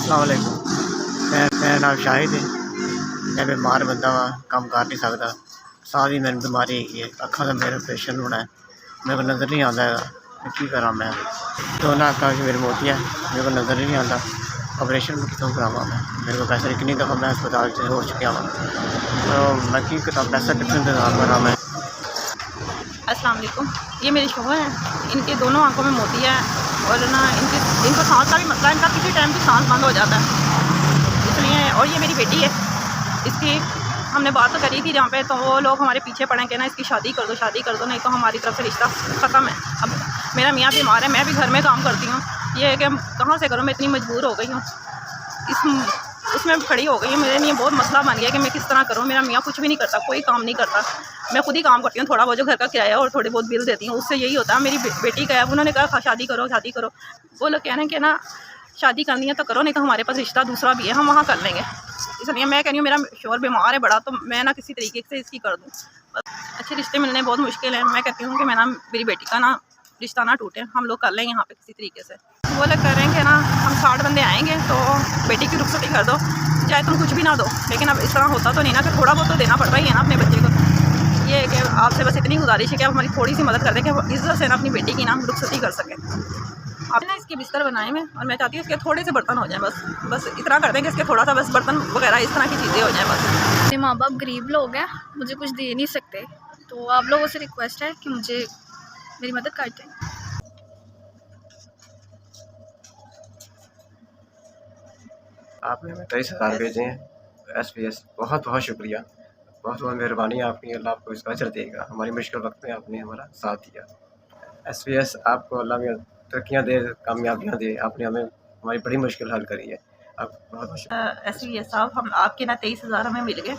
अस्सलाम वालेकुम। मेरा नाम शाहिद है। मैं बीमार बंदा वा, कम कर नहीं सकता। साह दी मैनूं बीमारी हैगी है। अक्खां दा मेरा ऑपरेशन होना है, मेरे को नज़र नहीं आंदा है की करा मैं। दोनों अक्खां च मेरी मोतियां है, मेरे को नज़र ही नहीं आंदा। ऑपरेशन कितों करावां मैं? मेरे को पैसे कितनी दफ़ा मैं अस्पताल च हो चुका वा, तो मैं की करा? पैसा कितों इंतज़ाम करा मैं? अस्सलाम वालेकुम। ये मेरे शौहर हैं, इनके दोनों आँखों में मोती है और ना इनको सांस का भी मसला है, इनका किसी टाइम भी सांस बंद हो जाता है इसलिए। और ये मेरी बेटी है, इसकी हमने बात तो करी थी जहाँ पे, तो वो लोग हमारे पीछे पड़े कि ना इसकी शादी कर दो, नहीं तो हमारी तरफ से रिश्ता ख़त्म है। अब मेरा मियाँ बीमार है, मैं भी घर में काम करती हूँ, ये है कि कहाँ से करूँ, मैं इतनी मजबूर हो गई हूँ, उसमें खड़ी हो गई है। मेरे लिए बहुत मसला बन गया कि मैं किस तरह करूँ। मेरा मियाँ कुछ भी नहीं करता, कोई काम नहीं करता, मैं खुद ही काम करती हूँ। थोड़ा बहुत जो घर का किराया और थोड़ी बहुत बिल देती हूँ, उससे यही होता है। मेरी बेटी का है, उन्होंने कहा शादी करो शादी करो। वो लोग कह रहे हैं कि ना शादी करनी है तो करो, नहीं तो हमारे पास रिश्ता दूसरा भी है, हम वहाँ कर लेंगे। इसलिए मैं कह रही हूँ मेरा शोहर बीमार है बड़ा, तो मैं ना किसी तरीके से इसकी कर दूँ। अच्छे रिश्ते मिलने बहुत मुश्किल है। मैं कहती हूँ कि मैं ना मेरी बेटी का ना रिश्ता ना टूटे, हम लोग कर लेंगे यहाँ पे किसी तरीके से। वो लोग कह रहे हैं कि ना हम 60 बंदे आएंगे तो बेटी की रुखसती कर दो, चाहे तुम कुछ भी ना दो। लेकिन अब इस तरह होता तो नहीं ना कि थोड़ा बहुत तो देना पड़ता ही है ना अपने बच्चे को। ये है कि आपसे बस इतनी गुजारिश है कि आप हमारी थोड़ी सी मदद कर दें कि वो इज्जत से ना अपनी बेटी की ना रुखसती कर सकें। आपने ना इसके बिस्तर बनाए में, और मैं चाहती हूँ इसके थोड़े से बर्तन हो जाएं, बस इतना कर दें कि इसके थोड़ा सा बस बर्तन वगैरह इस तरह की चीज़ें हो जाएं बस। मेरे माँ बाप गरीब लोग हैं, मुझे कुछ दे नहीं सकते, तो आप लोगों से रिक्वेस्ट है कि मुझे मेरी मदद कर दें। आपने हमें 23,000 भेजे हैं SVS, बहुत बहुत शुक्रिया, बहुत बहुत मेहरबानी आपकी। अल्लाह आपको इसका अजर देगा। हमारी मुश्किल वक्त में आपने हमारा साथ दिया। SVS आपको अल्लाह में तरक्कियाँ दे, कामयाबियाँ दे। आपने हमें हमारी बड़ी मुश्किल हल करी है। आप बहुत बहुत शुक्रिया। ऐसे साहब, हम आपके ना 23,000 हमें मिल गए,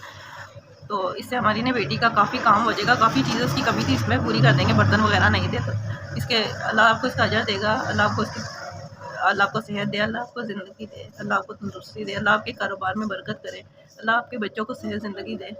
तो इससे हमारी ना बेटी का काफ़ी काम हो जाएगा। काफ़ी चीज़ें उसकी कमी थी इसमें पूरी कर देंगे, बर्तन वगैरह नहीं थे तो इसके अल्लाह आपको इसका अजर देगा। अल्लाह आपको सेहत दे, अल्लाह आपको ज़िंदगी दे, अल्लाह आपको तंदुरुस्ती दे, अल्लाह आपके कारोबार में बरकत करे, अल्लाह आपके बच्चों को सेहत ज़िंदगी दे।